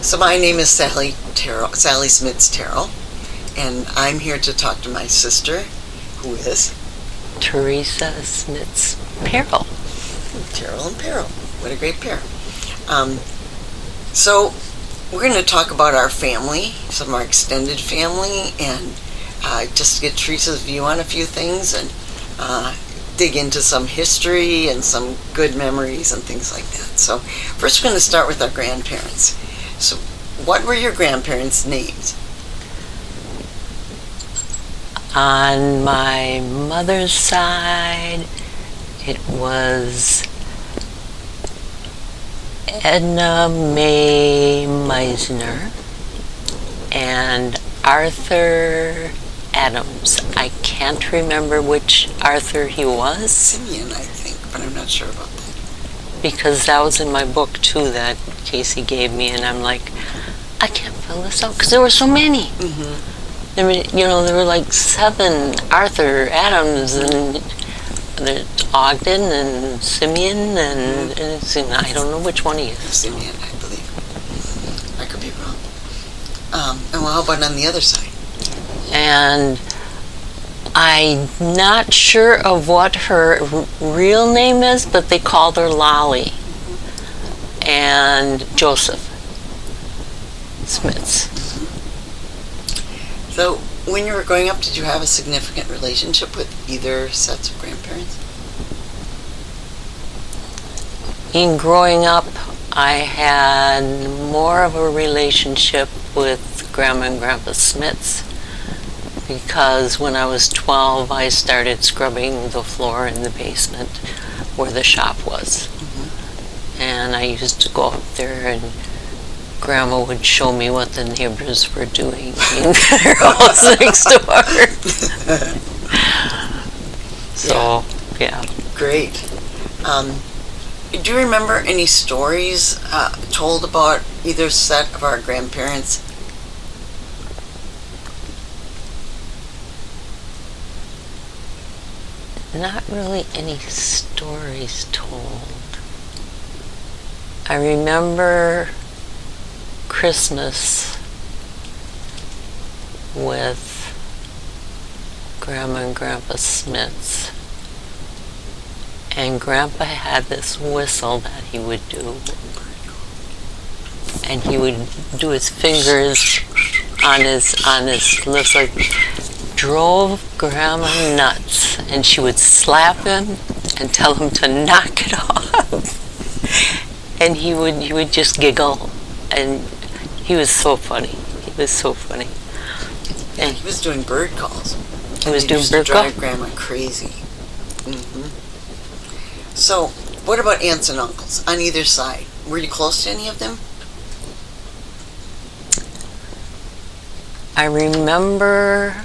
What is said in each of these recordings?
So my name is Sally Smits Terrell, and I'm here to talk to my sister, who is Theresa Smits Paral. Terrell and Paral. What a great pair. So we're going to talk about our family, some of our extended family, and just get Teresa's view on a few things, and dig into some history and some good memories and things like that. So first we're going to start with our grandparents. So what were your grandparents' names? On my mother's side, it was Edna Mae Meisner and Arthur Adams. I can't remember which Arthur he was. Simeon, I think, but I'm not sure about that. Because that was in my book too that Casey gave me, and I'm like, I can't fill this out because there were so many. Mm-hmm. I mean, there were like 7 Arthur Adams and Ogden and Simeon and I don't know which one he is. Simeon, I believe. I could be wrong. And well, how about on the other side? And I'm not sure of what her real name is, but they called her Lolly. And Joseph Smits. So, when you were growing up, did you have a significant relationship with either sets of grandparents? In growing up, I had more of a relationship with Grandma and Grandpa Smits, because when I was 12, I started scrubbing the floor in the basement where the shop was. Mm-hmm. And I used to go up there, and Grandma would show me what the neighbors were doing in their house next door. So, yeah. Great. Do you remember any stories told about either set of our grandparents? Not really any stories told. I remember Christmas with Grandma and Grandpa Smits. And Grandpa had this whistle that he would do. And he would do his fingers on his lips, like, drove Grandma nuts. And she would slap him and tell him to knock it off. And he would just giggle. And he was so funny. He was so funny. And he was doing bird calls. He was doing bird calls? Drive Grandma crazy. Mm-hmm. So, what about aunts and uncles on either side? Were you close to any of them? I remember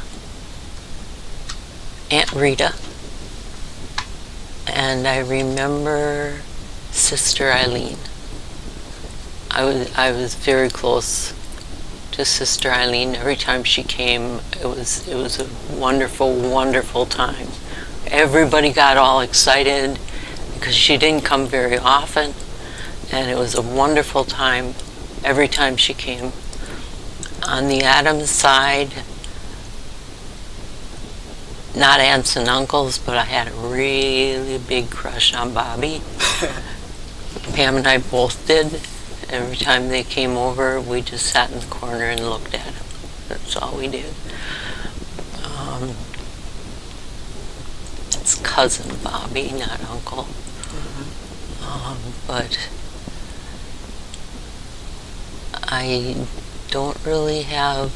Aunt Rita, and I remember Sister Eileen. I was very close to Sister Eileen. Every time she came, it was a wonderful, wonderful time. Everybody got all excited because she didn't come very often, and it was a wonderful time every time she came. On the Adams side, not aunts and uncles, but I had a really big crush on Bobby. Pam and I both did. Every time they came over, we just sat in the corner and looked at him. That's all we did. It's cousin Bobby, not uncle. But I don't really have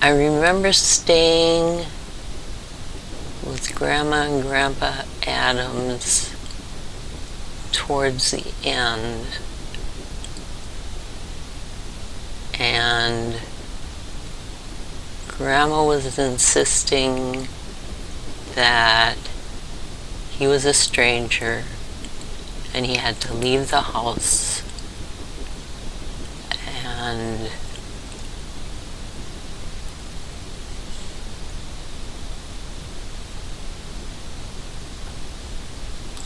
I remember staying with Grandma and Grandpa Adams towards the end, and Grandma was insisting that he was a stranger and he had to leave the house, and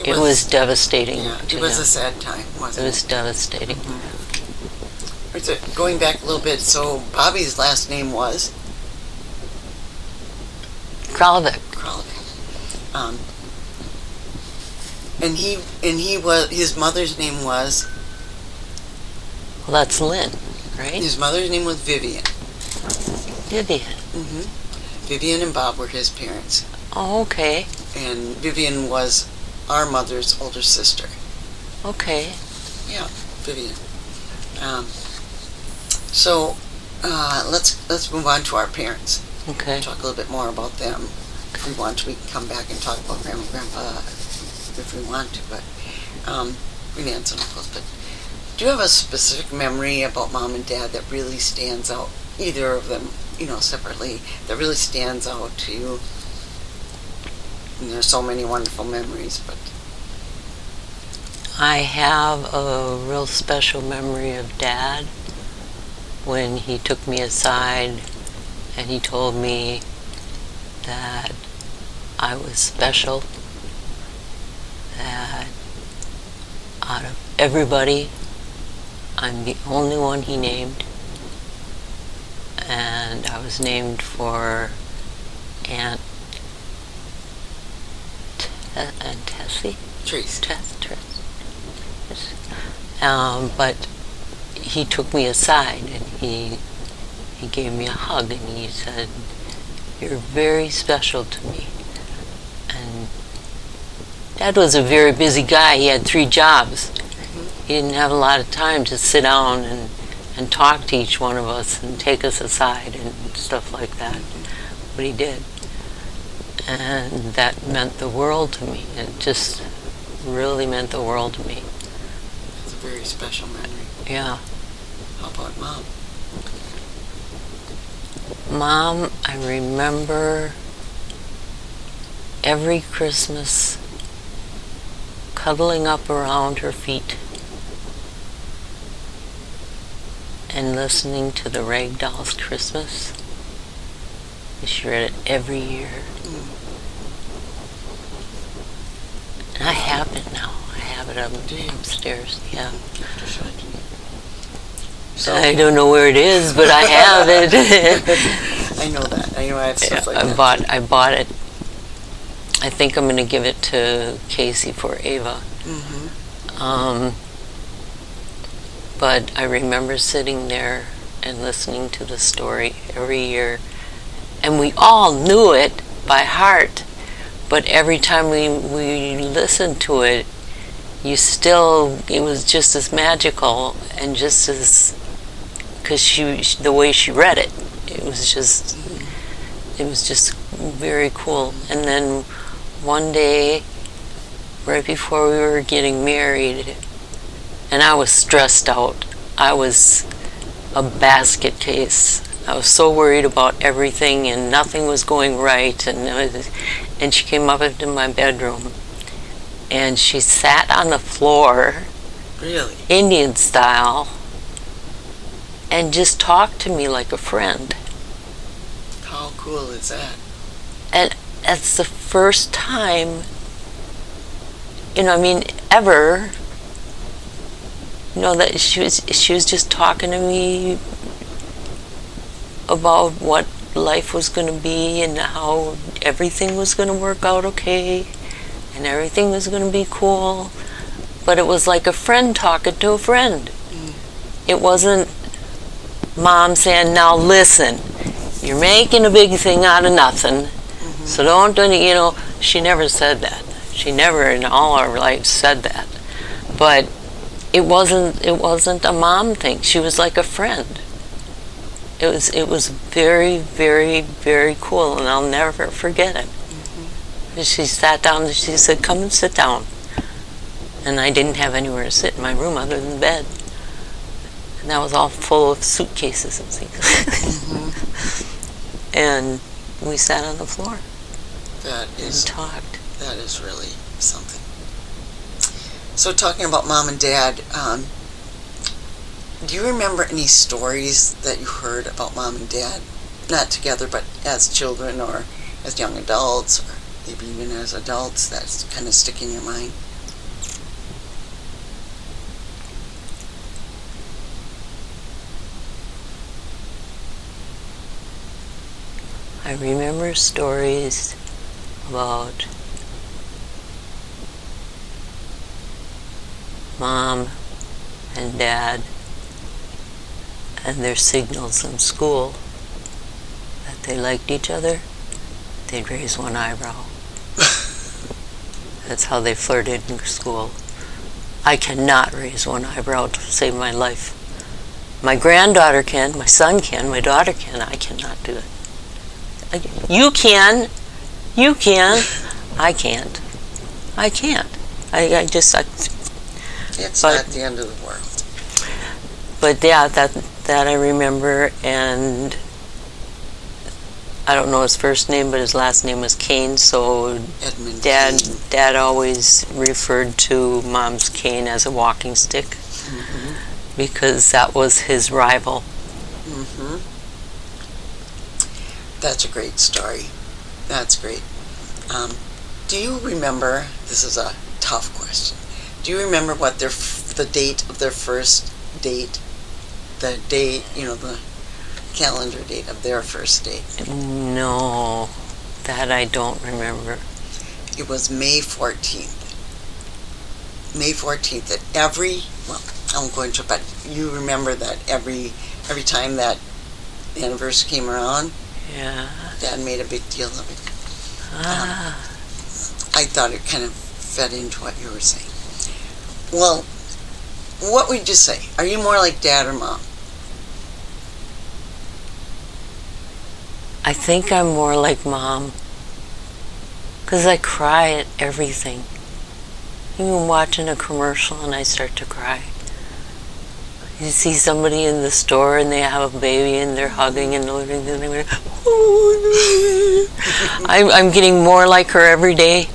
It was devastating. Yeah, to it was him. a sad time, wasn't it? It was devastating. So going back a little bit, so Bobby's last name was Kralovic. And he was, his mother's name was? Well, that's Lynn, right? His mother's name was Vivian. Vivian. Vivian and Bob were his parents. Oh, okay. And Vivian was our mother's older sister. Okay. Yeah, Vivian. So let's move on to our parents. Okay. Talk a little bit more about them. If we want to, we can come back and talk about Grandma and Grandpa if we want to, but we can answer them close. But do you have a specific memory about Mom and Dad that really stands out, either of them, separately, that really stands out to you? And there's so many wonderful memories, but I have a real special memory of Dad when he took me aside and he told me that I was special, that out of everybody, I'm the only one he named, and I was named for Aunt Tessie? Theresa. But he took me aside and he gave me a hug and he said, "You're very special to me." And Dad was a very busy guy. He had 3 jobs. He didn't have a lot of time to sit down and talk to each one of us and take us aside and stuff like that. But he did. And that meant the world to me. It just really meant the world to me. It's a very special memory. Yeah. How about Mom? Mom, I remember every Christmas cuddling up around her feet and listening to the Rag Dolls Christmas. She read it every year. And I have it now. I have it upstairs. Yeah. So I don't know where it is, but I have it. I know that. I know I have stuff like that. I bought it. I think I'm going to give it to Casey for Ava. But I remember sitting there and listening to the story every year. And we all knew it by heart. But every time we listened to it, it was just as magical and just as, because the way she read it, it was just very cool. And then one day, right before we were getting married, and I was stressed out. I was a basket case. I was so worried about everything and nothing was going right. And she came up into my bedroom and she sat on the floor, really, Indian style, and just talked to me like a friend. How cool is that? And it's the first time, ever, that she was just talking to me about what life was going to be and how everything was going to work out okay and everything was going to be cool. But it was like a friend talking to a friend. It wasn't Mom saying, "Now listen, you're making a big thing out of nothing, so don't do it." She never said that. She never in all our life said that. But it wasn't a mom thing. She was like a friend. It was very, very, very cool, and I'll never forget it. She sat down and she said, "Come and sit down." And I didn't have anywhere to sit in my room other than bed. And that was all full of suitcases and things. And we sat on the floor and talked. That is really something. So talking about Mom and Dad, do you remember any stories that you heard about Mom and Dad? Not together, but as children or as young adults, or maybe even as adults, that's kind of stick in your mind? I remember stories about Mom and Dad and their signals in school that they liked each other. They'd raise one eyebrow. That's how they flirted in school. I cannot raise one eyebrow to save my life. My granddaughter can, my son can, my daughter can. I cannot do it. You can. You can. I can't. I can't. It's not the end of the world. But yeah, that I remember, and I don't know his first name, but his last name was Kane, so Edmund Kane. Dad always referred to Mom's cane as a walking stick, because that was his rival. That's a great story. That's great. Do you remember, this is a tough question, do you remember what the date of their first date, the date, the calendar date of their first date? No, that I don't remember. It was May 14th. May 14th, I won't go into it, but you remember that every time that anniversary came around, yeah, Dad made a big deal of it. I thought it kind of fed into what you were saying. Well, what would you say? Are you more like Dad or Mom? I think I'm more like Mom, because I cry at everything. Even watching a commercial and I start to cry. You see somebody in the store and they have a baby and they're hugging and living, and they're I'm getting more like her every day.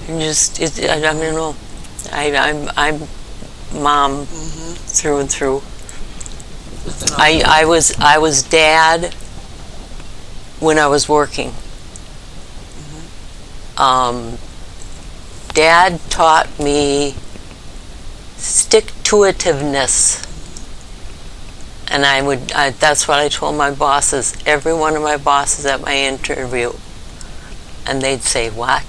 And I don't know. I'm Mom through and through. I was Dad when I was working. Dad taught me stick-to-itiveness. And that's what I told my bosses, every one of my bosses at my interview. And they'd say, what?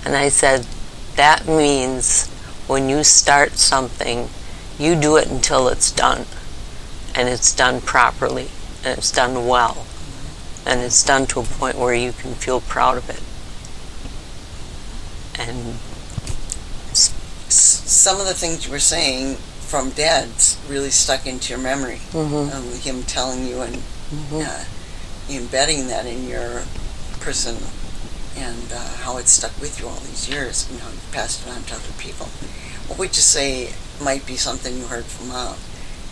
And I said, that means when you start something, you do it until it's done. And it's done properly. And it's done well. And it's done to a point where you can feel proud of it. And some of the things you were saying from Dad's really stuck into your memory. Him telling you and embedding that in your person, and how it stuck with you all these years, and how you passed it on to other people. What would you say might be something you heard from Mom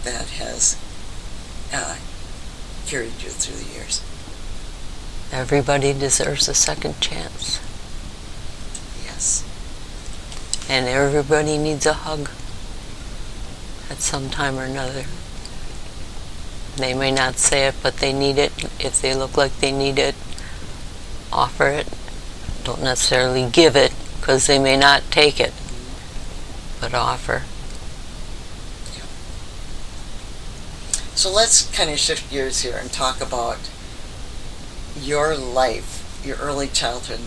that has carried you through the years? Everybody deserves a second chance. Yes. And everybody needs a hug at some time or another. They may not say it, but they need it. If they look like they need it, offer it. Don't necessarily give it, because they may not take it, but offer. Yeah. So let's kind of shift gears here and talk about your life, your early childhood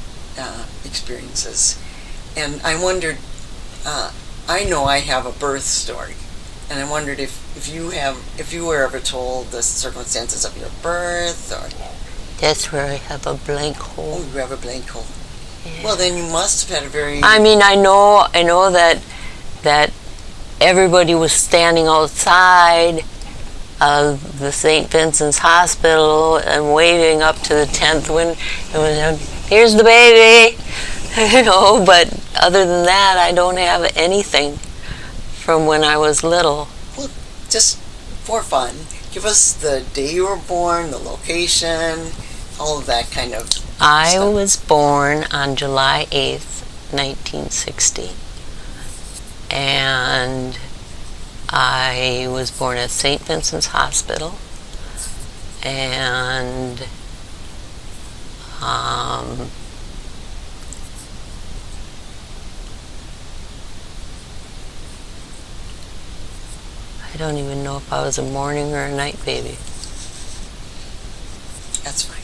experiences. And I wondered, I know I have a birth story, and I wondered if you were ever told the circumstances of your birth, or... That's where I have a blank hole. Oh, you have a blank hole. Yeah. Well, then you must have had a very... I mean, I know that everybody was standing outside of the St. Vincent's Hospital and waving up to the 10th when it was, here's the baby, but other than that, I don't have anything from when I was little. Well, just for fun, give us the day you were born, the location, all of that kind of I stuff. was born on July 8th, 1960, and I was born at St. Vincent's Hospital, and I don't even know if I was a morning or a night baby. That's fine.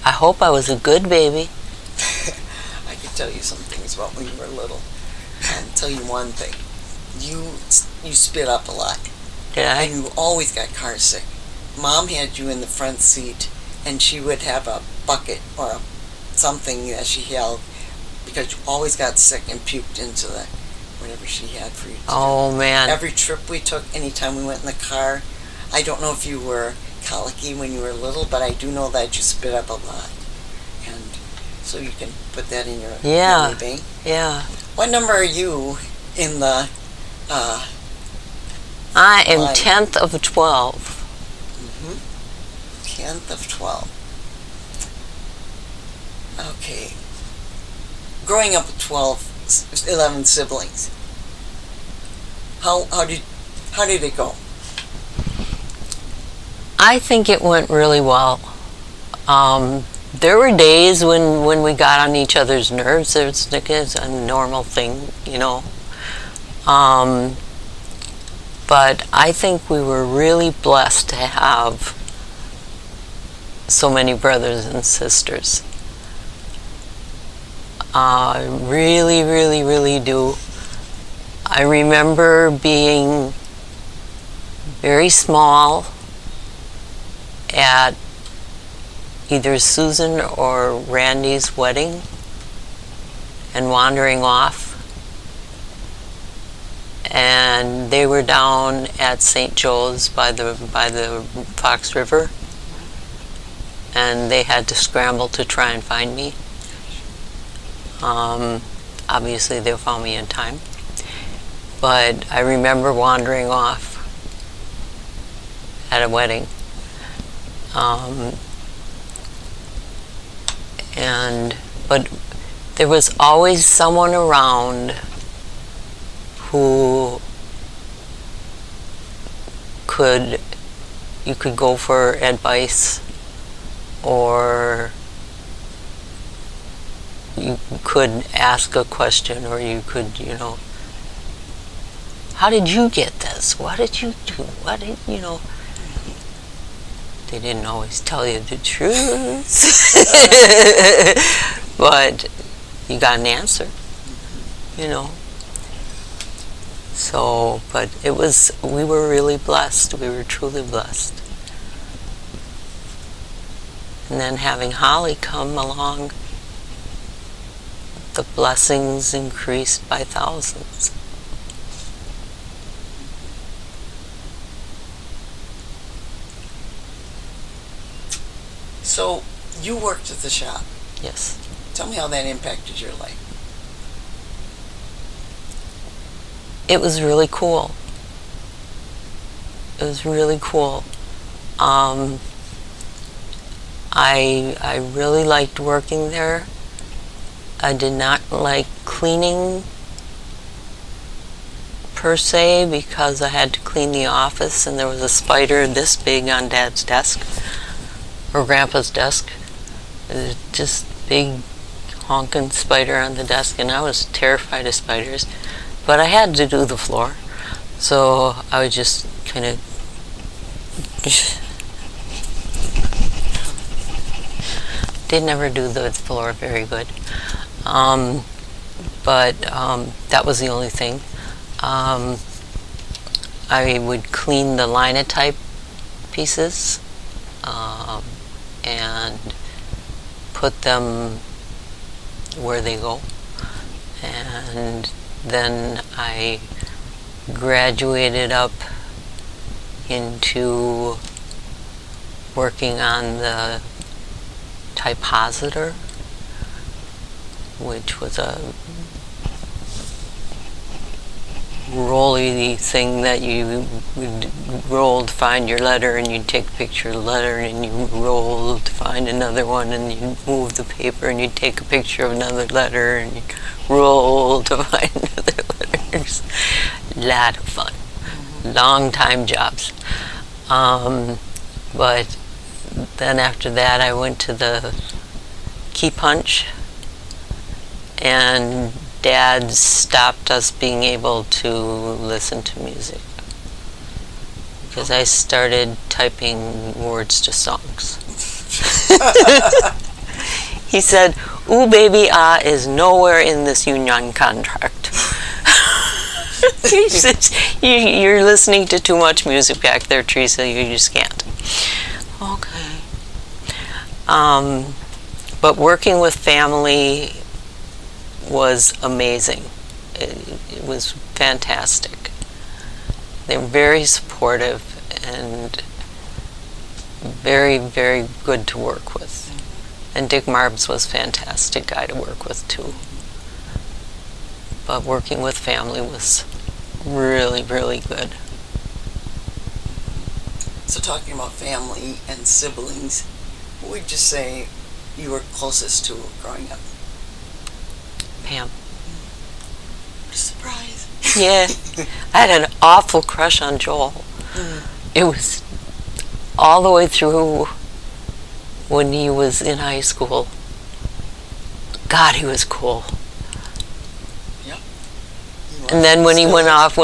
I hope I was a good baby. I could tell you some things about when you were little. I'll tell you one thing. You spit up a lot. Did I? And you always got car sick. Mom had you in the front seat, and she would have a bucket or something that she held because you always got sick and puked into the whatever she had for you to Oh, do. man. Every trip we took, anytime we went in the car, I don't know if you were colicky when you were little, but I do know that you spit up a lot. And so you can put that in your Yeah. memory bank. Yeah. What number are you in the I am line? 10th of 12. 10th of 12. Okay. Growing up with 11 siblings, how did it go? I think it went really well. There were days when we got on each other's nerves. It's a normal thing, you know. But I think we were really blessed to have so many brothers and sisters. Really, really, really do. I remember being very small at either Susan or Randy's wedding and wandering off. And they were down at St. Joe's by the Fox River, and they had to scramble to try and find me. Obviously they found me in time, but I remember wandering off at a wedding. But there was always someone around who you could go for advice, or you could ask a question, or you could, how did you get this? What did you do? They didn't always tell you the truth. But you got an answer, So, but we were really blessed. We were truly blessed. And then having Holly come along, the blessings increased by thousands. So, you worked at the shop. Yes. Tell me how that impacted your life. It was really cool. It was really cool. I really liked working there. I did not like cleaning per se, because I had to clean the office, and there was a spider this big on Dad's desk, or Grandpa's desk. Just big honking spider on the desk, and I was terrified of spiders. But I had to do the floor, so I would just kind of didn't ever do the floor very good. But that was the only thing. I would clean the linotype pieces and put them where they go. And then I graduated up into working on the typositor, which was a rolly thing that you would roll to find your letter, and you'd take a picture of the letter, and you roll to find another one, and you'd move the paper, and you'd take a picture of another letter, and you'd roll to find another letters. Lot of fun. Long time jobs. But then after that I went to the key punch, and Dad stopped us being able to listen to music because I started typing words to songs. He said, "Ooh, baby, is nowhere in this union contract." He said, "You're listening to too much music back there, Theresa. You just can't." Okay. But working with family was amazing. It was fantastic. They were very supportive and very, very good to work with. And Dick Marbs was a fantastic guy to work with too. But working with family was really, really good. So talking about family and siblings, who would you say you were closest to growing up? Pam. What a surprise. Yeah. I had an awful crush on Joel. It was all the way through when he was in high school. God, he was cool. Yep. And then when he went off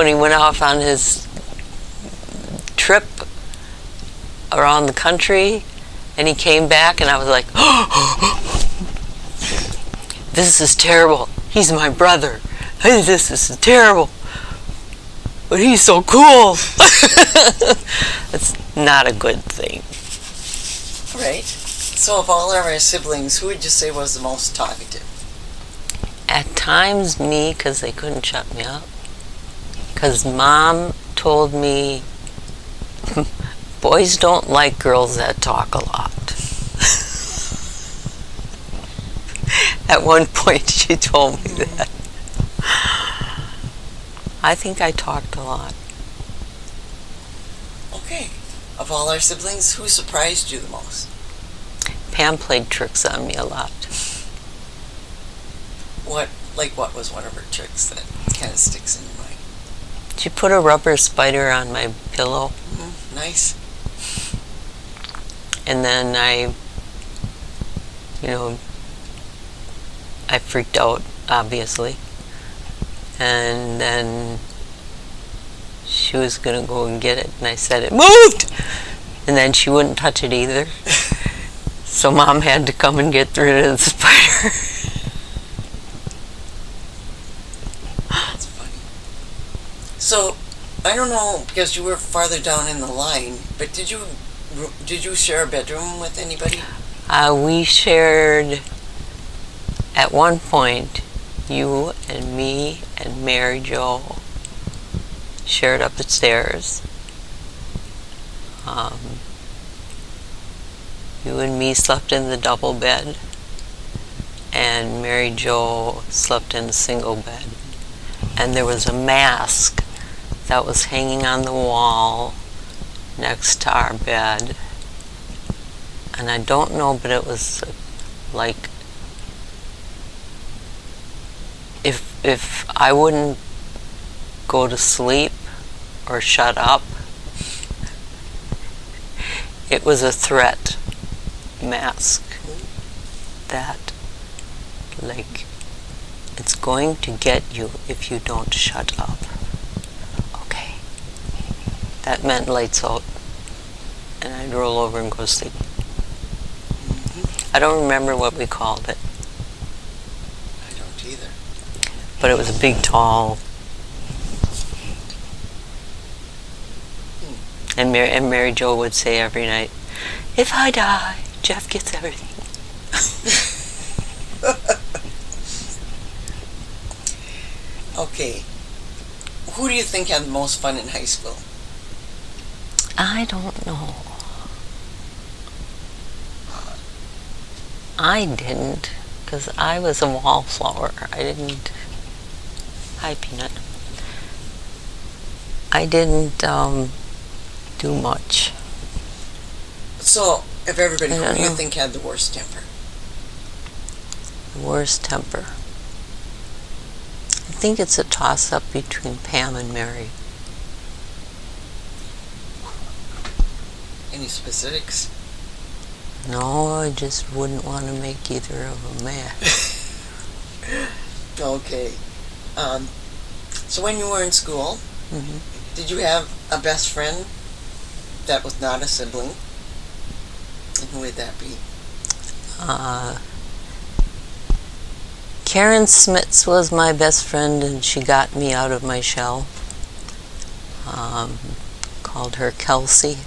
on his trip around the country, and he came back, and I was like, this is terrible. He's my brother. This is terrible. But he's so cool. It's not a good thing. Right. So of all of our siblings, who would you say was the most talkative? At times me, because they couldn't shut me up. Because Mom told me, boys don't like girls that talk a lot. At one point she told me that. I think I talked a lot. Okay. Of all our siblings, who surprised you the most? Pam played tricks on me a lot. What was one of her tricks that kind of sticks in your mind? She put a rubber spider on my pillow. Mm-hmm. Nice. And then I freaked out, obviously. And then she was going to go and get it, and I said, "It moved!" And then she wouldn't touch it either. So Mom had to come and get rid of the spider. That's funny. So, I don't know, because you were farther down in the line, but did you share a bedroom with anybody? We shared, at one point, you and me and Mary Jo shared up the stairs. You and me slept in the double bed, and Mary Jo slept in a single bed. And there was a mask that was hanging on the wall next to our bed. And I don't know, but it was like, if I wouldn't go to sleep or shut up, it was a threat mask that, like, it's going to get you if you don't shut up. Okay. That meant lights out, and I'd roll over and go to sleep. I don't remember what we called it. I don't either. But it was a big, tall. And Mary Jo would say every night, "If I die, Jeff gets everything." Okay. Who do you think had the most fun in high school? I don't know. I didn't, because I was a wallflower. I didn't. Hi, Peanut. I didn't do much. So, of everybody, who do you think had the worst temper? Worst temper. I think it's a toss-up between Pam and Mary. Any specifics? No, I just wouldn't want to make either of them mad. Okay. So when you were in school, did you have a best friend that was not a sibling? And who would that be? Karen Smits was my best friend, and she got me out of my shell. Called her Kelsey.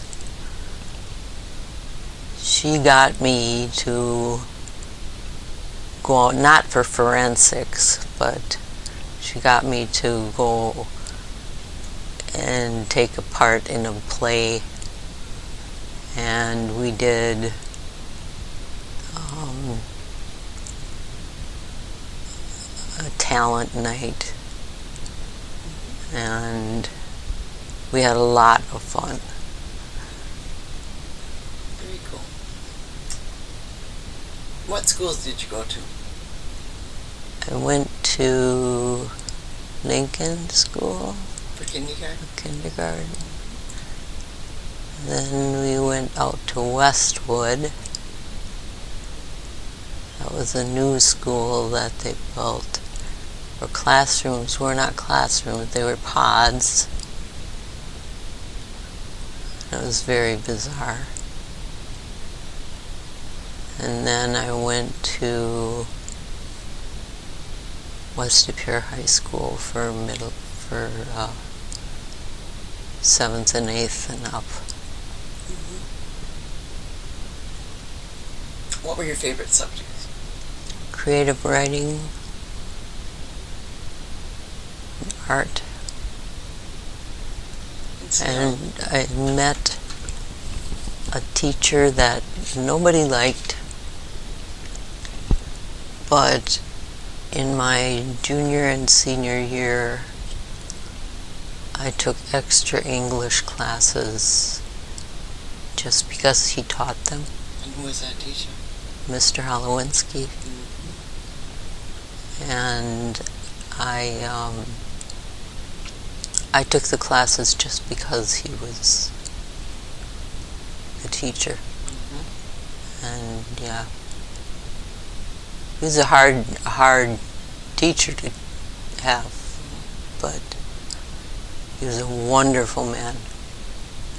She got me to go out, not for forensics, but she got me to go and take a part in a play, and we did a talent night, and we had a lot of fun. Very cool. What schools did you go to? I went to Lincoln School For kindergarten? for kindergarten. Then we went out to Westwood. That was a new school that they built. Where classrooms were not classrooms, they were pods. It was very bizarre. And then I went to West Superior High School for 7th and 8th and up. What were your favorite subjects? Creative writing, art, and I met a teacher that nobody liked, but in my junior and senior year I took extra English classes just because he taught them. And who was that teacher? Mr. Holowinski. And I took the classes just because he was the teacher. And yeah, he was a hard teacher to have, but he was a wonderful man,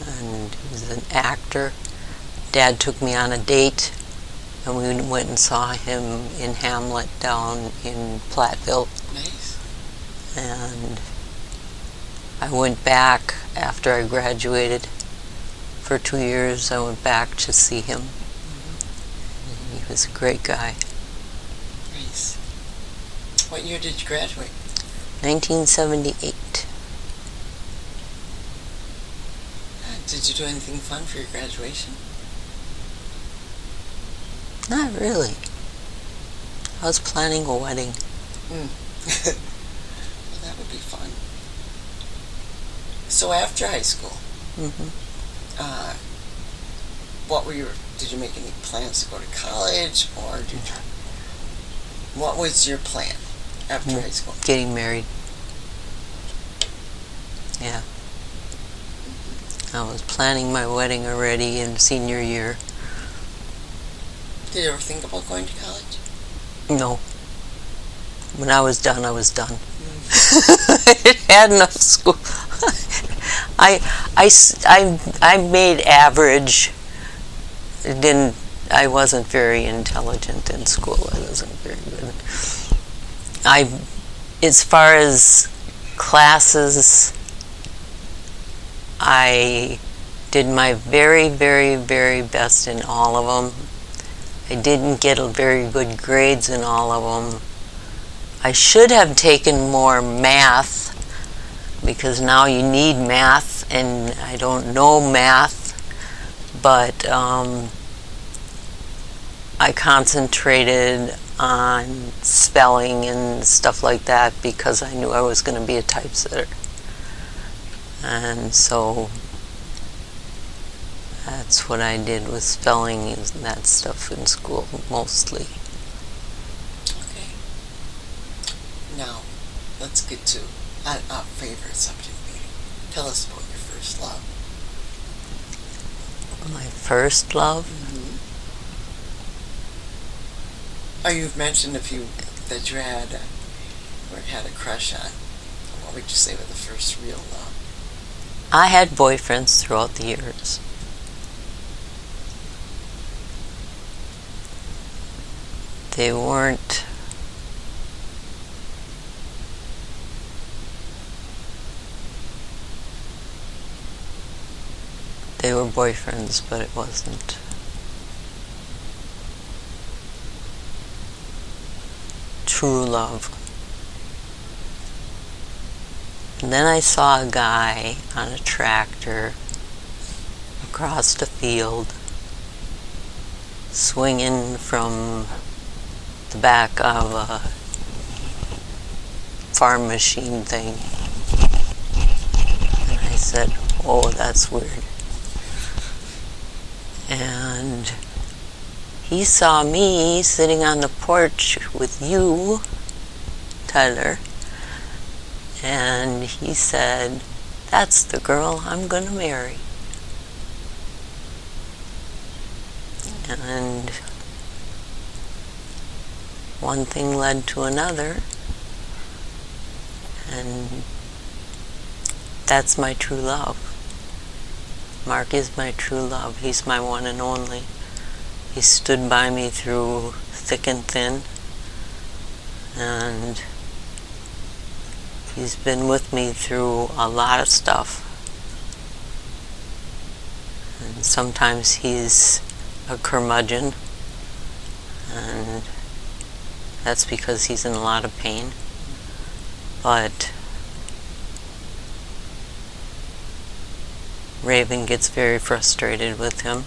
and he was an actor. Dad took me on a date, and we went and saw him in Hamlet down in Platteville. Nice. And I went back after I graduated. For 2 years, I went back to see him. And he was a great guy. Nice. What year did you graduate? 1978. Did you do anything fun for your graduation? Not really. I was planning a wedding. Well, that would be fun. So after high school, did you make any plans to go to college, or what was your plan after high school? Getting married. Yeah. I was planning my wedding already in senior year. Did you ever think about going to college? No. When I was done, I was done. I had enough school. I made average. I wasn't very intelligent in school. I wasn't very good. As far as classes, I did my very, very, very best in all of them. I didn't get very good grades in all of them. I should have taken more math, because now you need math, and I don't know math, but I concentrated on spelling and stuff like that because I knew I was going to be a typesetter. And so that's what I did with spelling and that stuff in school, mostly. Okay. Now, let's get to our favorite subject meeting. Tell us about your first love. My first love? Oh, you've mentioned a few that you had or had a crush on. What would you say were the first real love? I had boyfriends throughout the years. They weren't boyfriends, but it wasn't. True love. And then I saw a guy on a tractor across the field, swinging from the back of a farm machine thing. And I said, oh, that's weird. And he saw me sitting on the porch with you, Tyler, and he said, that's the girl I'm gonna marry. And one thing led to another, and that's my true love. Mark is my true love. He's my one and only. He stood by me through thick and thin, and he's been with me through a lot of stuff. And sometimes he's a curmudgeon, and that's because he's in a lot of pain. But Raven gets very frustrated with him,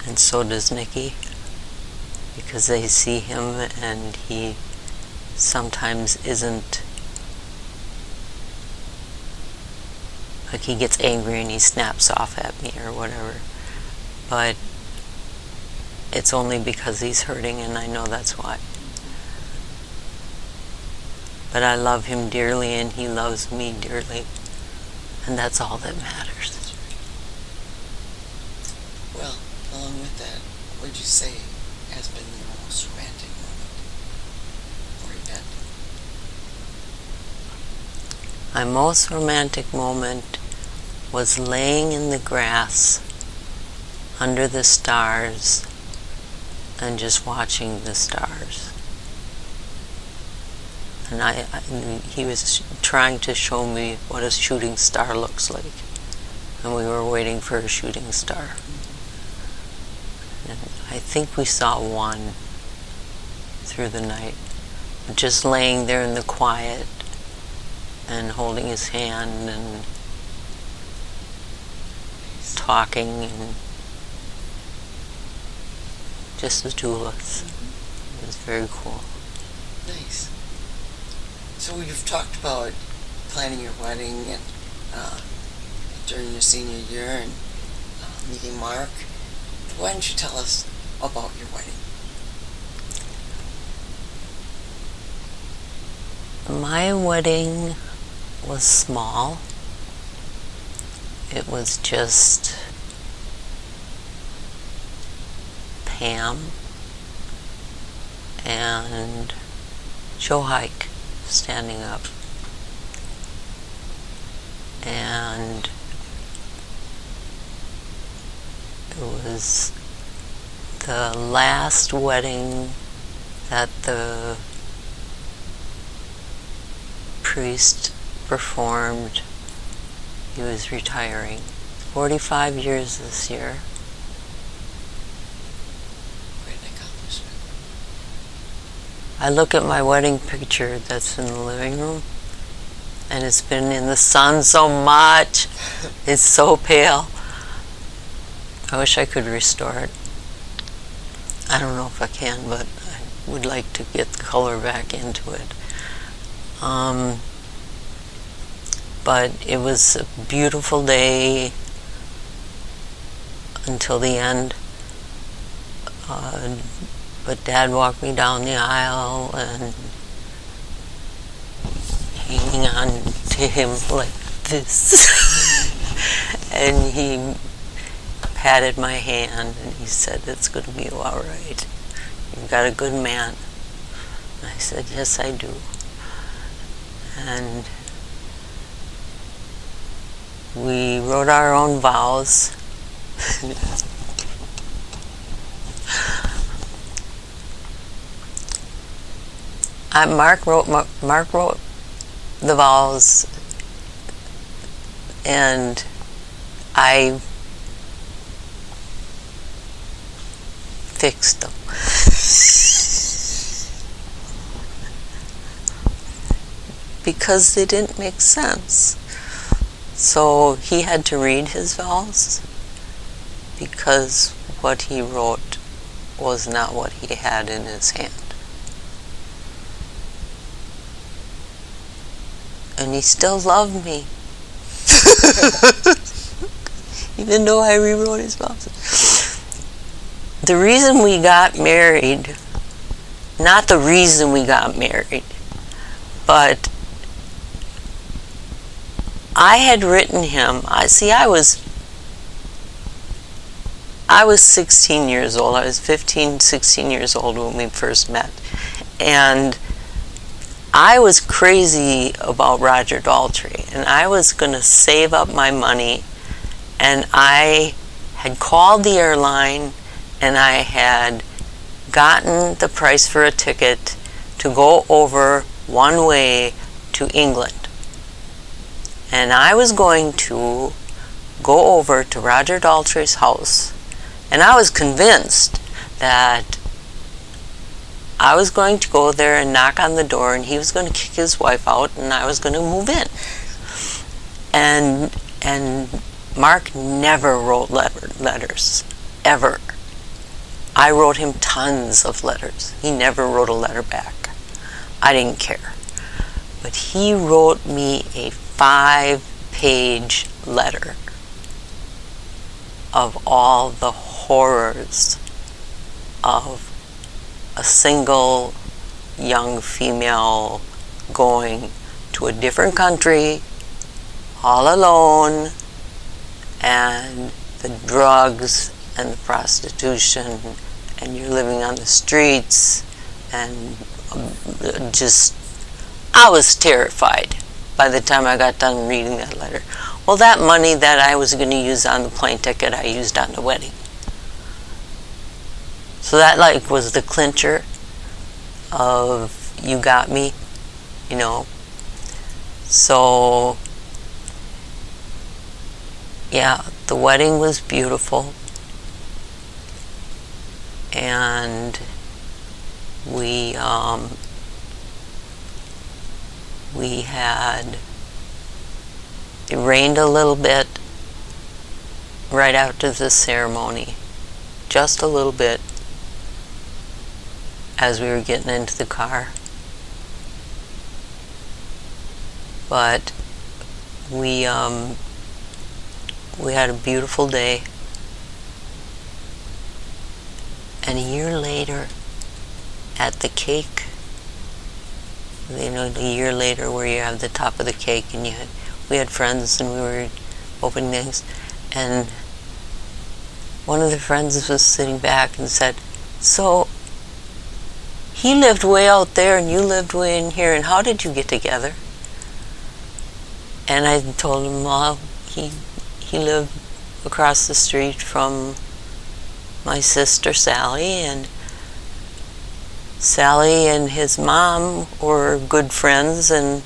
and so does Nikki, because they see him and he sometimes isn't, like, he gets angry and he snaps off at me or whatever, but it's only because he's hurting, and I know that's why. But I love him dearly and he loves me dearly, and that's all that matters. Well, along with that, what would you say has been your most romantic moment or event? My most romantic moment was laying in the grass under the stars and just watching the stars. And he was trying to show me what a shooting star looks like, and we were waiting for a shooting star. And I think we saw one through the night, just laying there in the quiet and holding his hand and talking, and just the two of us. It was very cool. Nice. So you've talked about planning your wedding and during your senior year and meeting Mark. Why don't you tell us about your wedding? My wedding was small. It was just Pam and Joe Hike standing up. And it was the last wedding that the priest performed. He was retiring. 45 years this year. Great accomplishment. I look at my wedding picture that's in the living room, and it's been in the sun so much. It's so pale. I wish I could restore it. I don't know if I can, but I would like to get the color back into it. But it was a beautiful day until the end. But Dad walked me down the aisle and hanging on to him like this. And he patted my hand and he said, "It's going to be all right. You've got a good man." And I said, "Yes, I do." And we wrote our own vows. Mark wrote the vows, and I fixed them. Because they didn't make sense. So he had to read his vows because what he wrote was not what he had in his hand. And he still loved me. Even though I rewrote his vows. The reason we got married, not the reason we got married, but I had written him, I was 16 years old. I was 15, 16 years old when we first met. And I was crazy about Roger Daltrey. And I was going to save up my money. And I had called the airline and I had gotten the price for a ticket to go over one way to England. And I was going to go over to Roger Daltrey's house. And I was convinced that I was going to go there and knock on the door and he was going to kick his wife out and I was going to move in. And Mark never wrote letters, ever. I wrote him tons of letters. He never wrote a letter back. I didn't care. But he wrote me a 5-page letter of all the horrors of a single young female going to a different country all alone, and the drugs and the prostitution, and you're living on the streets, and just, I was terrified by the time I got done reading that letter. Well, that money that I was going to use on the plane ticket, I used on the wedding. So that was the clincher of you got me, you know. So, yeah, the wedding was beautiful. And we had, it rained a little bit right after the ceremony, just a little bit, as we were getting into the car. But we had a beautiful day. And a year later, at the cake, you know, a year later where you have the top of the cake and we had friends and we were opening things, and one of the friends was sitting back and said, "So, he lived way out there and you lived way in here, and how did you get together?" And I told him, well, he lived across the street from my sister Sally, and Sally and his mom were good friends, and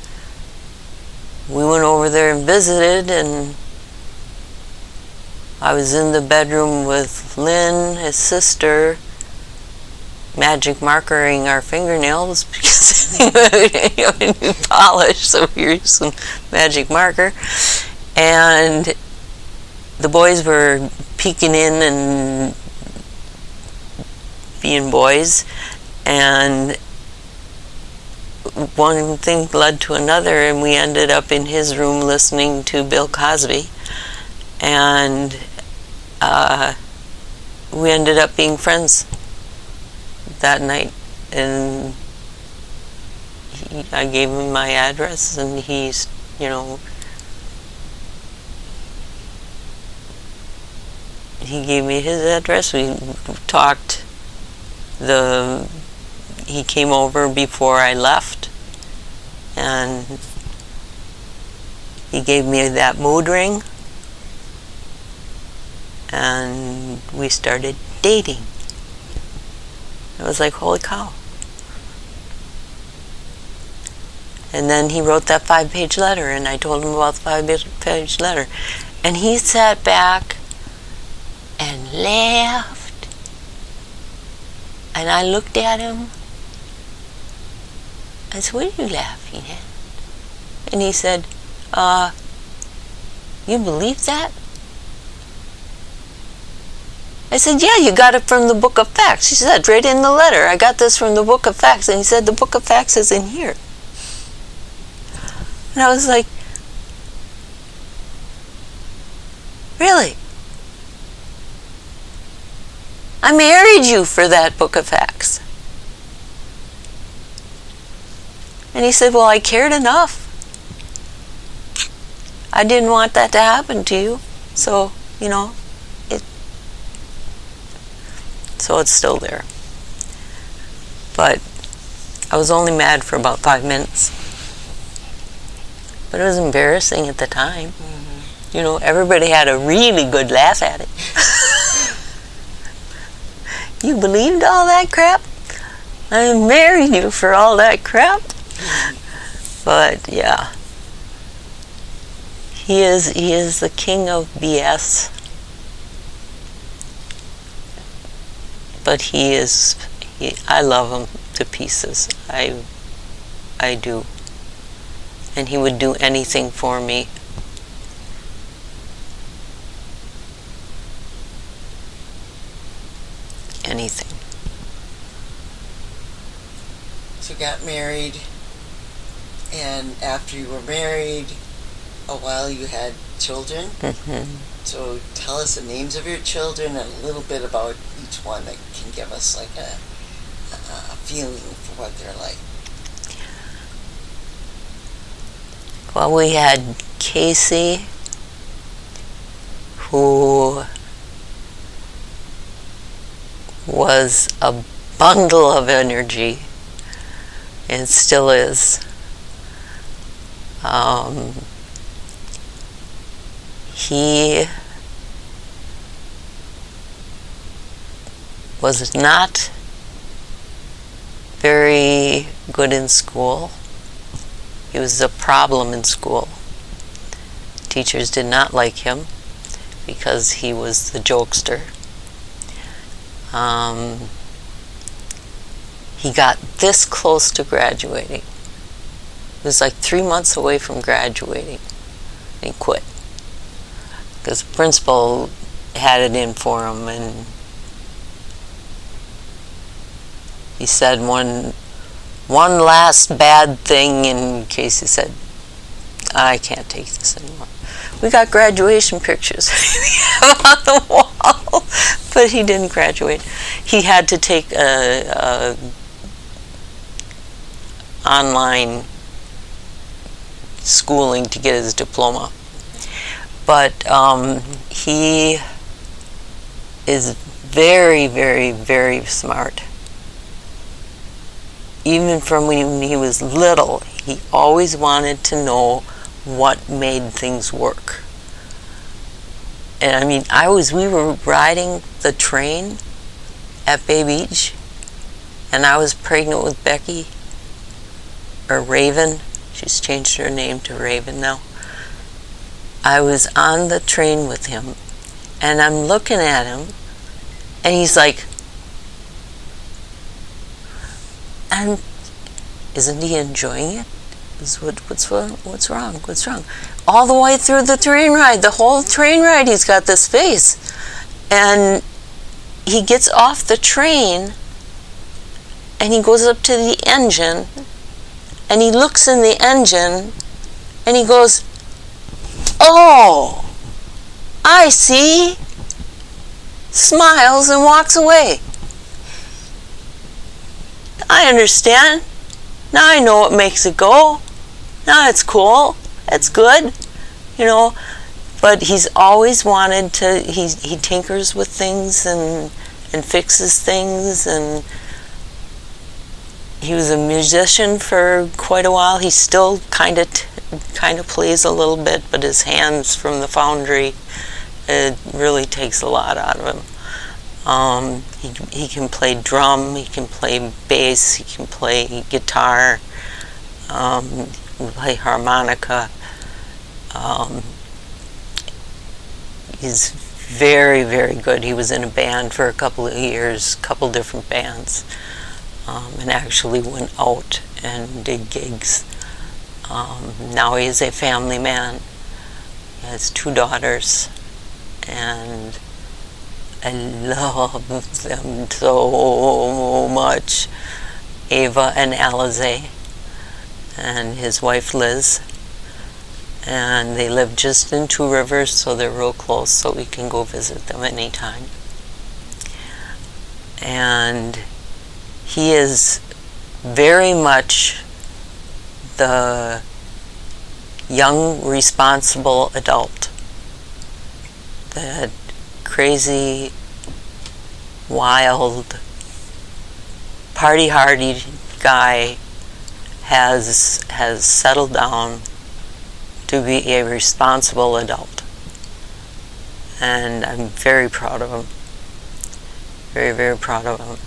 we went over there and visited, and I was in the bedroom with Lynn, his sister, magic markering our fingernails because we polish, so we used some magic marker, and the boys were peeking in and being boys, and one thing led to another, and we ended up in his room listening to Bill Cosby, and we ended up being friends that night. And I gave him my address, and he's, you know, he gave me his address. We talked. He came over before I left, and he gave me that mood ring, and we started dating. I was like, holy cow. And then he wrote that 5-page letter, and I told him about the 5-page letter. And he sat back and laughed. And I looked at him. I said, "What are you laughing at?" And he said, "You believe that?" I said, "Yeah, you got it from the Book of Facts." He said, "Right in the letter. I got this from the Book of Facts." And he said, "The Book of Facts is in here." And I was like, "Really? I married you for that Book of Facts." And he said, "Well, I cared enough. I didn't want that to happen to you. So, so it's still there." But I was only mad for about 5 minutes. But it was embarrassing at the time. Mm-hmm. Everybody had a really good laugh at it. "You believed all that crap? I married you for all that crap?" But yeah. He is the king of BS. But I love him to pieces. I do. And he would do anything for me. Anything. So you got married, and after you were married, a while you had children. Mm-hmm. So tell us the names of your children and a little bit about each one that can give us like a feeling for what they're like. Well, we had Casey, who was a bundle of energy, and still is. He was not very good in school. He was a problem in school. Teachers did not like him because he was the jokester. He got this close to graduating. He was like 3 months away from graduating, and he quit. Because the principal had it in for him, and he said one last bad thing, and Casey said, "I can't take this anymore." We got graduation pictures on the wall, but he didn't graduate. He had to take a online schooling to get his diploma. But he is very, very, very smart. Even from when he was little, he always wanted to know what made things work. And I mean, we were riding the train at Bay Beach, and I was pregnant with Becky, or Raven. She's changed her name to Raven now. I was on the train with him, and I'm looking at him, and he's like, and isn't he enjoying it? What's wrong? What's wrong? All the way through the train ride, the whole train ride, he's got this face. And he gets off the train, and he goes up to the engine, and he looks in the engine, and he goes, "Oh, I see," smiles and walks away. I understand. Now I know what makes it go. Now it's cool. It's good. But he's always wanted to, he tinkers with things and fixes things, and he was a musician for quite a while. He still kind of plays a little bit, but his hands from the foundry, it really takes a lot out of him. He can play drum, he can play bass, he can play guitar, he can play harmonica. He's very, very good. He was in a band for a couple of years, a couple different bands, and actually went out and did gigs. Now he is a family man. He has 2 daughters, and I love them so much. Ava and Alize, and his wife Liz. And they live just in 2 Rivers, so they're real close, so we can go visit them anytime. And he is very much the young, responsible adult. That crazy, wild, party-hardy guy has settled down to be a responsible adult. And I'm very proud of him. Very, very proud of him.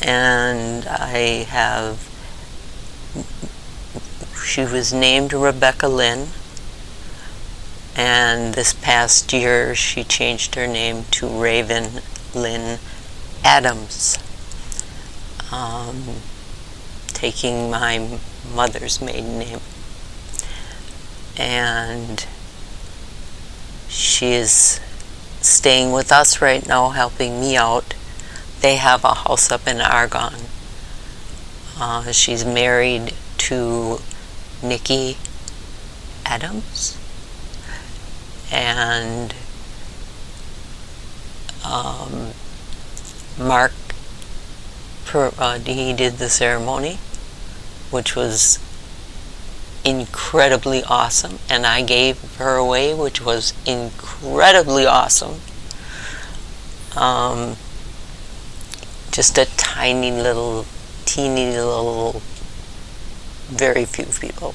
And she was named Rebecca Lynn, and this past year she changed her name to Raven Lynn Adams, taking my mother's maiden name. And she is staying with us right now, helping me out. They have a house up in Argonne. She's married to Nikki Adams, and Mark, he did the ceremony, which was incredibly awesome, and I gave her away, which was incredibly awesome. Just a teeny little, very few people.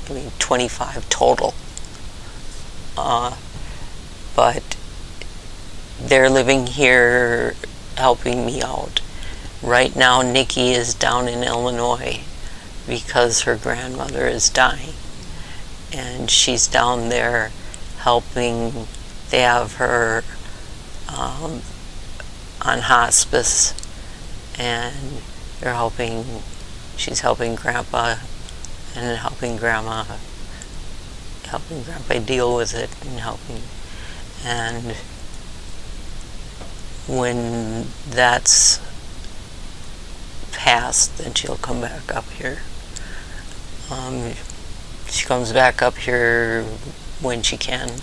I mean, 25 total. But they're living here, helping me out. Right now, Nikki is down in Illinois because her grandmother is dying, and she's down there helping. They have her on hospice, and they're helping. She's helping Grandpa and helping Grandma deal with it, and when that's passed, then she'll come back up here. She comes back up here when she can.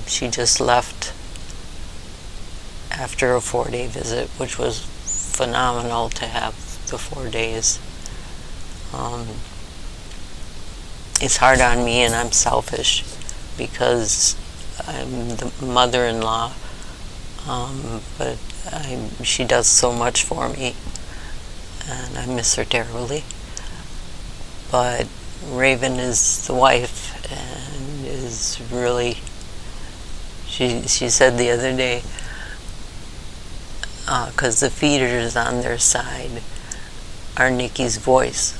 She just left after a 4-day visit, which was phenomenal to have the 4 days. It's hard on me, and I'm selfish because I'm the mother-in-law, but she does so much for me, and I miss her terribly. But Raven is the wife, and is really, she said the other day, because the feeders on their side are Nikki's voice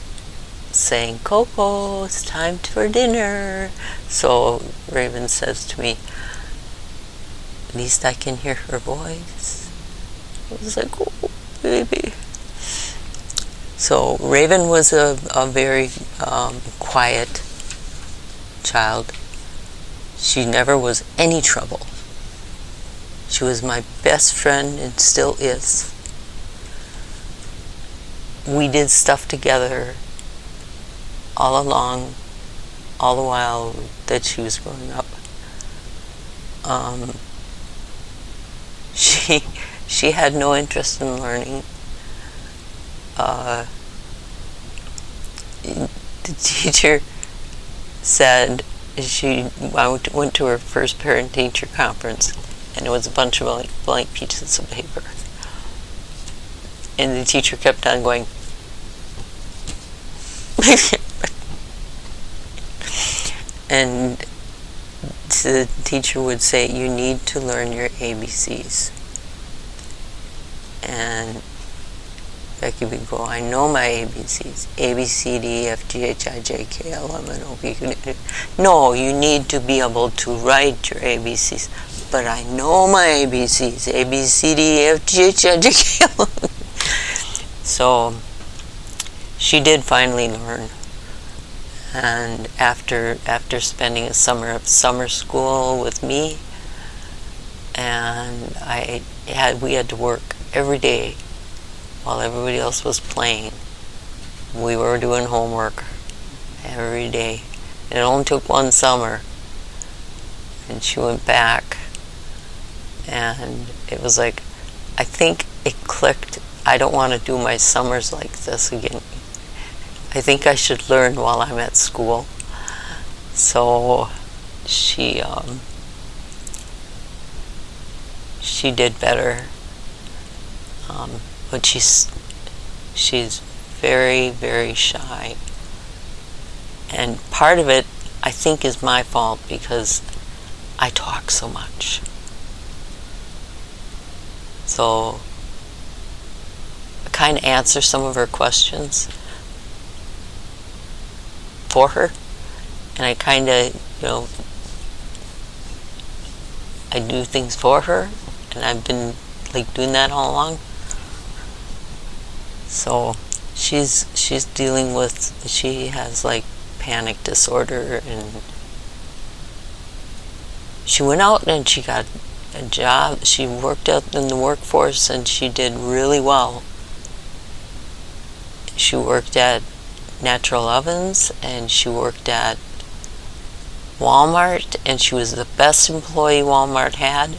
saying, "Coco, it's time for dinner." So Raven says to me, "At least I can hear her voice." I was like, "Oh, baby." So Raven was a very quiet child. She never was any trouble. She was my best friend and still is. We did stuff together all along, all the while that she was growing up. She had no interest in learning. The teacher said I went to her first parent-teacher conference, and it was a bunch of blank pieces of paper. And the teacher kept on going, and the teacher would say, "You need to learn your ABCs." And Becky would go, I know my ABCs. A, B, C, D, E, F, G, H, I, J, K, L, M, N, O, P, Q, R. No, you need to be able to write your ABCs. But I know my ABCs. A, B, C, D, E, F, G, H, I, J, K, L. So she did finally learn. And after spending a summer of summer school with me, and we had to work every day while everybody else was playing. We were doing homework every day. It only took one summer, and she went back, and it was like, I think it clicked. I don't want to do my summers like this again. I think I should learn while I'm at school. So she did better, but she's very, very shy, and part of it I think is my fault because I talk so much. So I kind of answer some of her questions for her, and I kind of, I do things for her, and I've been like doing that all along. So she's dealing with, she has like panic disorder, and she went out and she got a job. She worked out in the workforce and she did really well. She worked at Natural Ovens and she worked at Walmart, and she was the best employee Walmart had.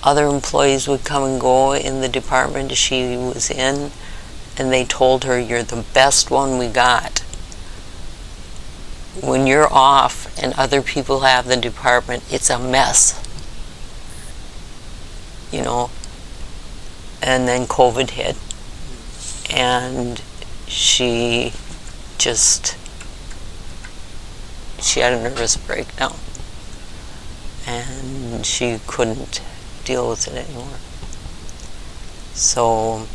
Other employees would come and go in the department she was in, and they told her, you're the best one we got. When you're off and other people have the department, it's a mess. And then COVID hit, and she had a nervous breakdown, and she couldn't deal with it anymore. So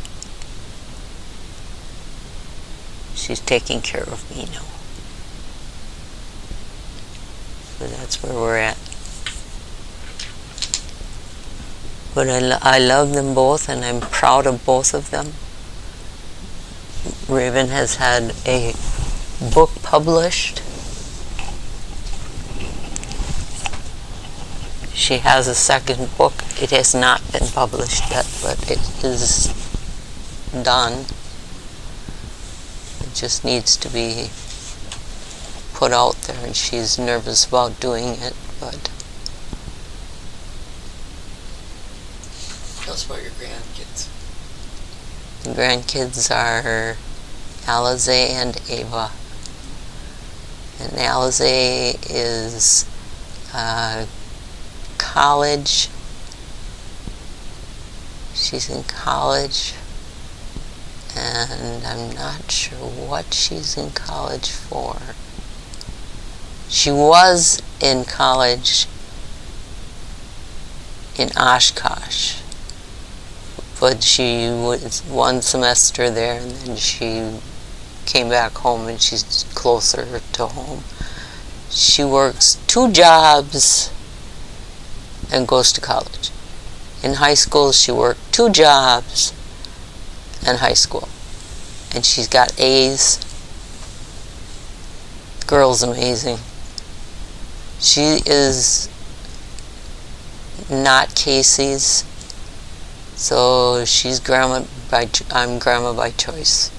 she's taking care of me now. So that's where we're at. But I love them both, and I'm proud of both of them. Raven has had a book published. She has a second book. It has not been published yet, but it is done. It just needs to be put out there, and she's nervous about doing it, but... Tell us about your grandkids. The grandkids are Alize and Ava. And Alize is college. She's in college, and I'm not sure what she's in college for. She was in college in Oshkosh, but she was one semester there, and then she came back home, and she's closer to home. She works 2 jobs and goes to college. In high school, she worked 2 jobs and high school, and she's got A's. The girl's amazing. She is not Casey's, so she's I'm grandma by choice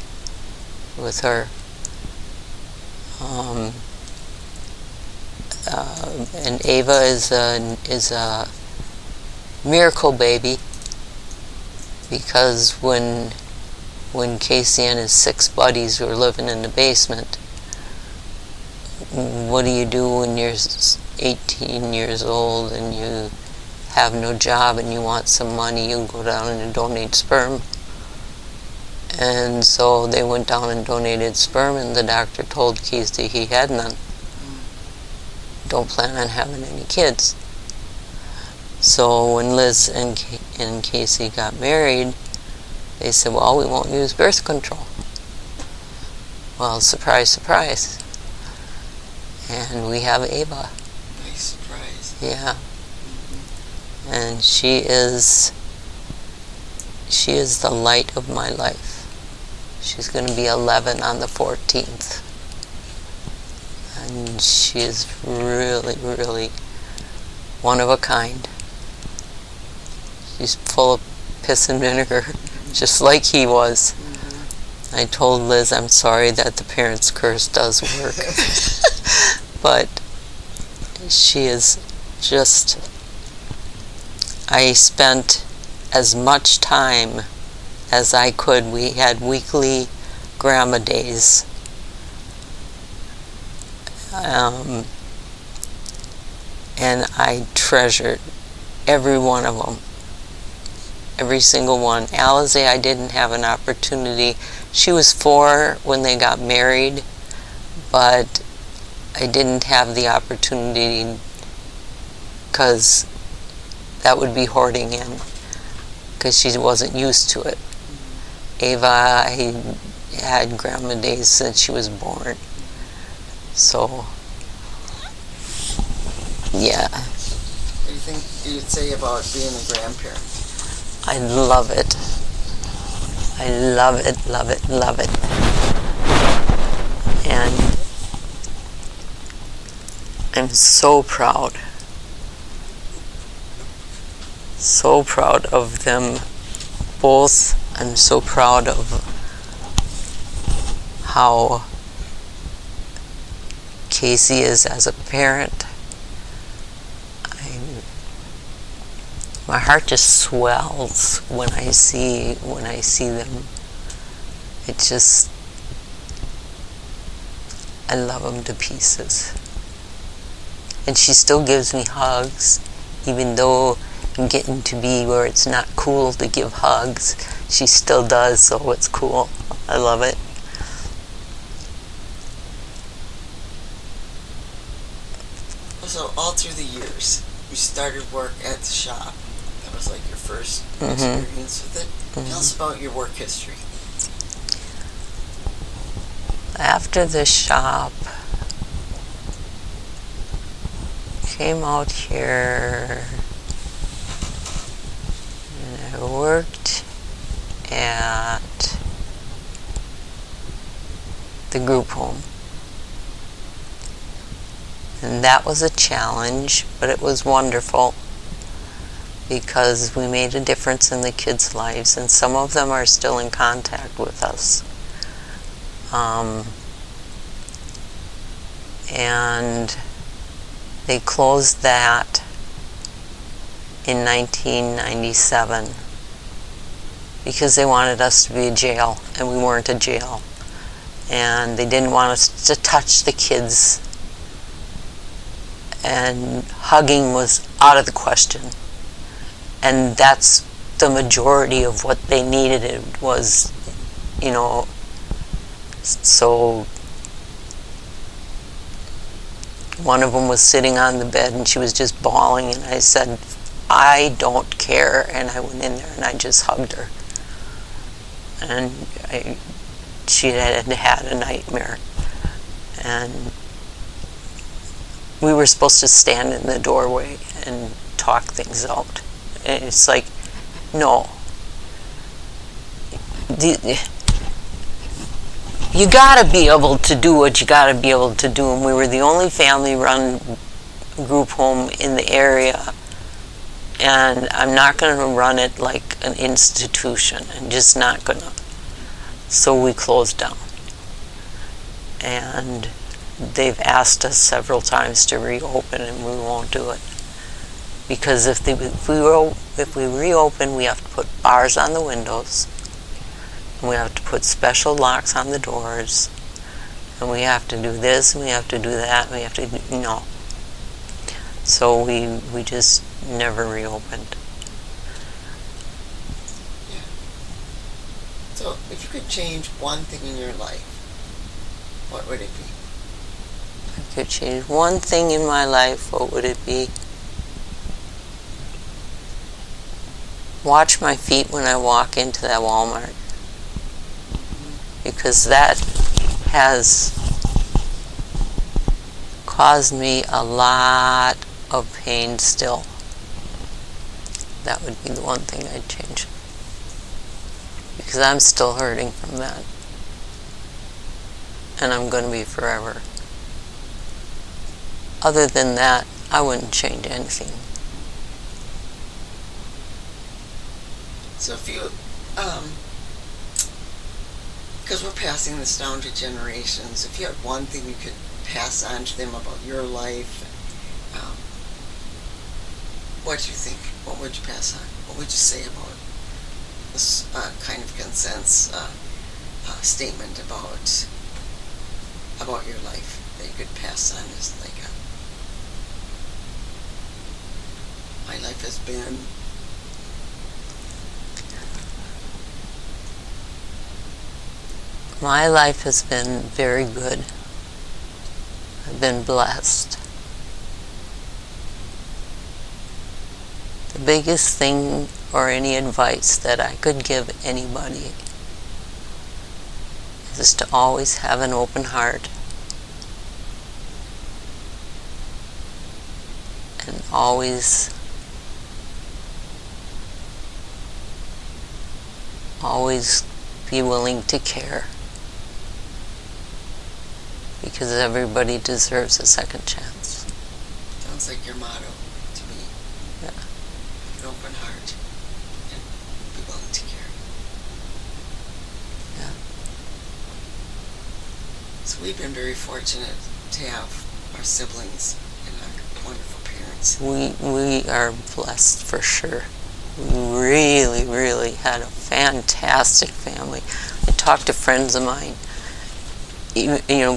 with her. And Ava is a miracle baby, because when Casey and his 6 buddies were living in the basement, what do you do when you're 18 years old and you have no job and you want some money? You go down and donate sperm. And so they went down and donated sperm, and the doctor told Casey he had none. Don't plan on having any kids. So when Liz and Casey got married, They said, well, we won't use birth control. Well, surprise, surprise. And we have Ava. Nice surprise. Yeah. And she is the light of my life. She's going to be 11 on the 14th. And she is really, really one of a kind. She's full of piss and vinegar, just like he was. I told Liz I'm sorry that the parents' curse does work. But she is just... I spent as much time as I could. We had weekly grandma days. And I treasured every one of them. Every single one. Alize, I didn't have an opportunity. She was 4 when they got married, but I didn't have the opportunity because that would be hoarding in, because she wasn't used to it. Ava, I had grandma days since she was born. So, yeah. What do you think you'd say about being a grandparent? I love it. I love it, love it, love it. And I'm so proud. So proud of them both. I'm so proud of how Casey is as a parent. My heart just swells when I see them. It just, I love them to pieces. And she still gives me hugs, even though I'm getting to be where it's not cool to give hugs. She still does, so it's cool. I love it. So all through the years, you started work at the shop. That was like your first experience with it. Tell us about your work history. After the shop, came out here and I worked at the group home. And that was a challenge, but it was wonderful because we made a difference in the kids' lives, and some of them are still in contact with us. And they closed that in 1997 because they wanted us to be a jail, and we weren't a jail. And they didn't want us to touch the kids, and hugging was out of the question. And that's the majority of what they needed. It was, so one of them was sitting on the bed and she was just bawling, and I said, I don't care, and I went in there and I just hugged her. And she had had a nightmare, and we were supposed to stand in the doorway and talk things out. And it's like, no. You gotta be able to do what you gotta be able to do. And we were the only family-run group home in the area. And I'm not gonna run it like an institution. I'm just not gonna. So we closed down. And they've asked us several times to reopen, and we won't do it. Because if we reopen, we have to put bars on the windows, and we have to put special locks on the doors, and we have to do this, and we have to do that, and we have to do, no. So we just never reopened. Yeah. So if you could change one thing in your life, what would it be? If I could change one thing in my life, what would it be? watch my feet when I walk into that Walmart, because that has caused me a lot of pain still. That would be the one thing I'd change, because I'm still hurting from that, and I'm going to be forever. Other than that, I wouldn't change anything. So if you, because we're passing this down to generations, if you had one thing you could pass on to them about your life, what do you think? What would you pass on? What would you say about this kind of consensus statement about your life that you could pass on as like my life has been? My life has been very good. I've been blessed. The biggest thing or any advice that I could give anybody is to always have an open heart and always be willing to care, because everybody deserves a second chance. Sounds like your motto to me. Yeah. An open heart and be willing to care. Yeah. So we've been very fortunate to have our siblings and our wonderful parents. We are blessed for sure. We really, really had a fantastic family. I talked to friends of mine,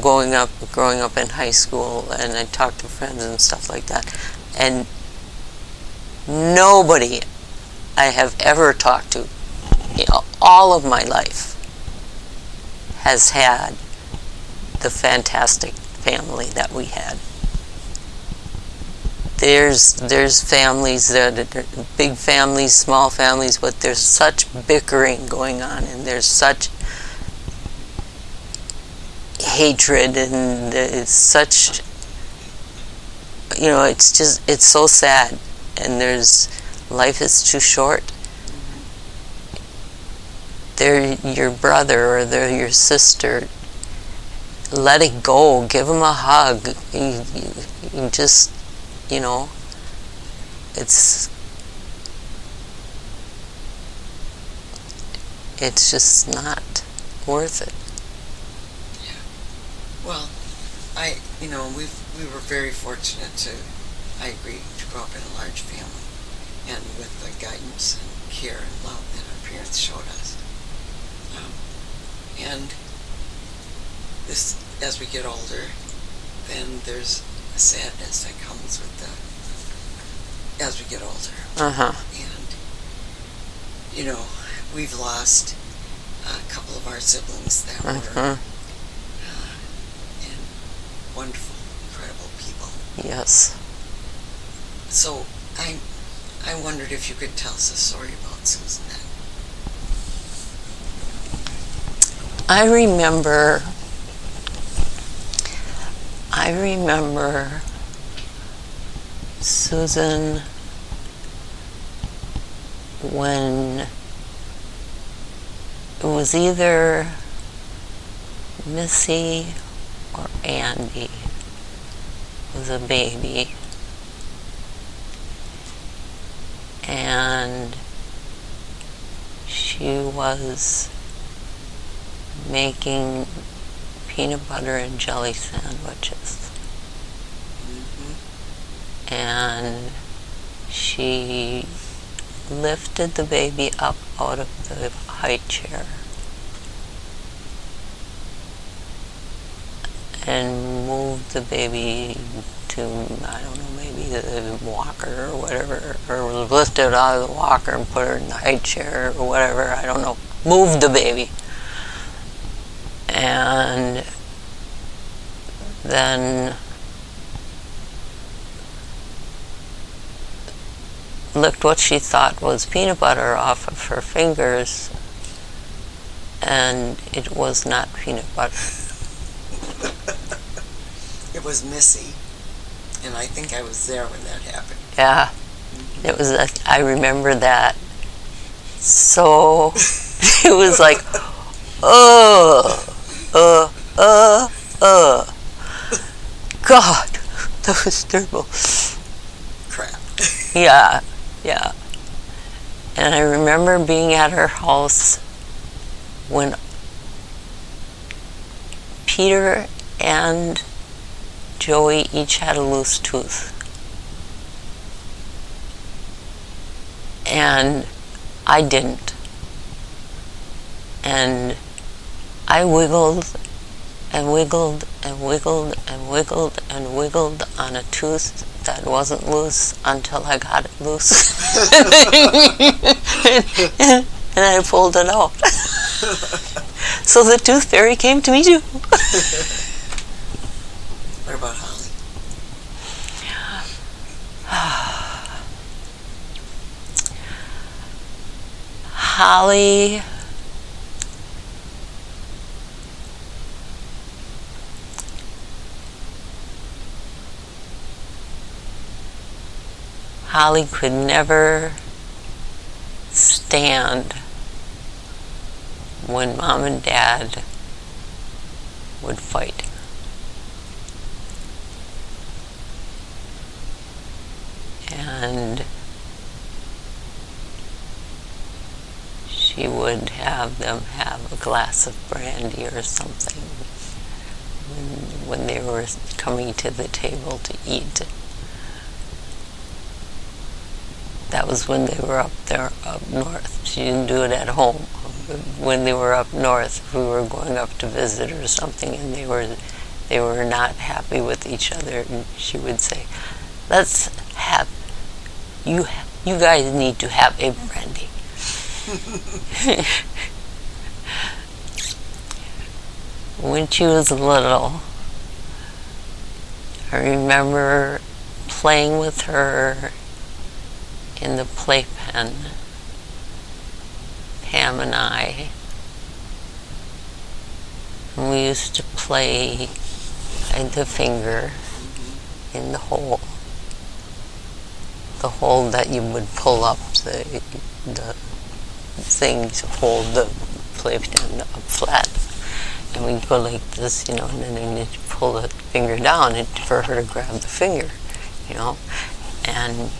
growing up in high school, and I talked to friends and stuff like that, and nobody I have ever talked to, all of my life, has had the fantastic family that we had. There's families that are big families, small families, but there's such bickering going on, and there's such hatred, and it's such, it's so sad, and life is too short. They're your brother or they're your sister. Let it go. Give them a hug. You just, it's just not worth it. Well, we were very fortunate I agree, to grow up in a large family, and with the guidance and care and love that our parents showed us. And this, as we get older, then there's a sadness that comes as we get older. And, we've lost a couple of our siblings that were wonderful, incredible people. Yes. So I wondered if you could tell us a story about Susan. I remember Susan when it was either Missy or Andy was a baby, and she was making peanut butter and jelly sandwiches. And she lifted the baby up out of the high chair and moved the baby to, I don't know, maybe the walker or whatever, or lifted it out of the walker and put her in the high chair or whatever, I don't know, moved the baby. And then licked what she thought was peanut butter off of her fingers, and it was not peanut butter. It was Missy, and I think I was there when that happened. Yeah, it was. I remember that. So it was like, God, that was terrible. Crap. Yeah. And I remember being at her house when Peter and Joey each had a loose tooth. And I didn't. And I wiggled and wiggled and wiggled and wiggled and wiggled on a tooth that wasn't loose until I got it loose. and I pulled it out. So the tooth fairy came to me too. What about Holly? Holly could never stand when Mom and Dad would fight. And she would have them have a glass of brandy or something when they were coming to the table to eat. That was when they were up north. She didn't do it at home. When they were up north, we were going up to visit or something, and they were not happy with each other. And she would say, "Let's have you guys need to have a brandy." When she was little, I remember playing with her in the playpen, Pam and I. And we used to play the finger in the hole that you would pull up the thing to hold the playpen up flat. And we'd go like this, and then you'd pull the finger down for her to grab the finger, And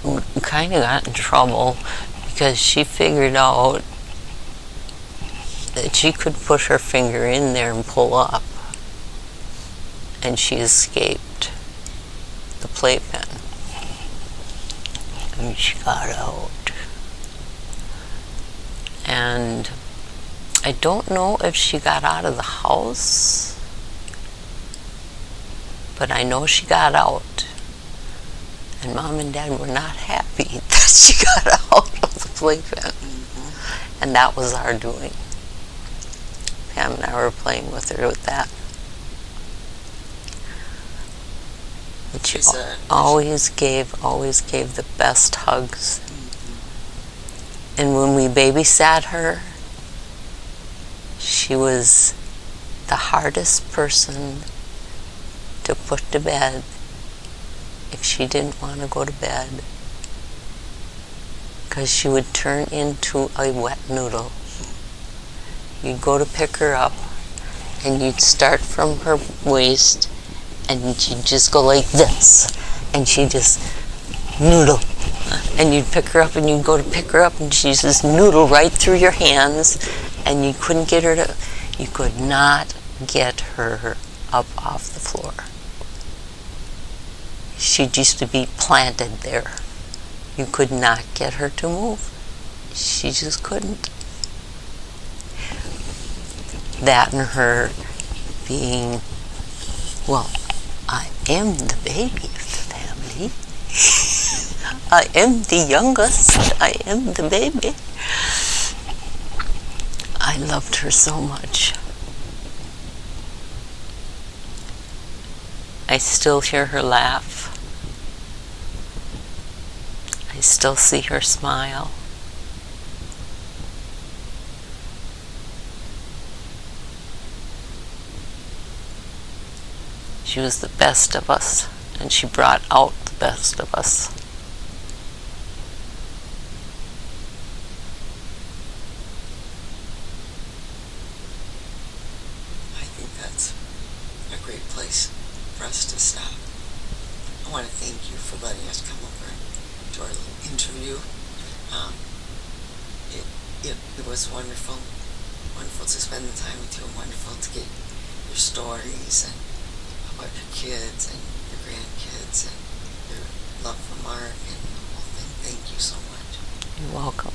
we kind of got in trouble because she figured out that she could push her finger in there and pull up, and she escaped the playpen, and she got out. And I don't know if she got out of the house, but I know she got out. And Mom and Dad were not happy that she got out of the playpen. Mm-hmm. And that was our doing. Pam and I were playing with her with that. But she always gave the best hugs. Mm-hmm. And when we babysat her, she was the hardest person to put to bed if she didn't want to go to bed, because she would turn into a wet noodle. You'd go to pick her up, and you'd start from her waist, and she'd just go like this, and she'd just noodle. And you'd pick her up, and you'd go to pick her up, and she'd just noodle right through your hands, and you could not get her up off the floor. She used to be planted there. You could not get her to move. She just couldn't. That and her being, well, I am the baby of the family. I am the youngest. I am the baby. I loved her so much. I still hear her laugh I still see her smile. She was the best of us, and she brought out the best of us. I think that's a great place for us to stop. I want to thank you for letting us come over to our little interview. It was wonderful to spend the time with you, and wonderful to get your stories and about your kids and your grandkids and your love for Mark and the whole thing. Thank you so much. You're welcome.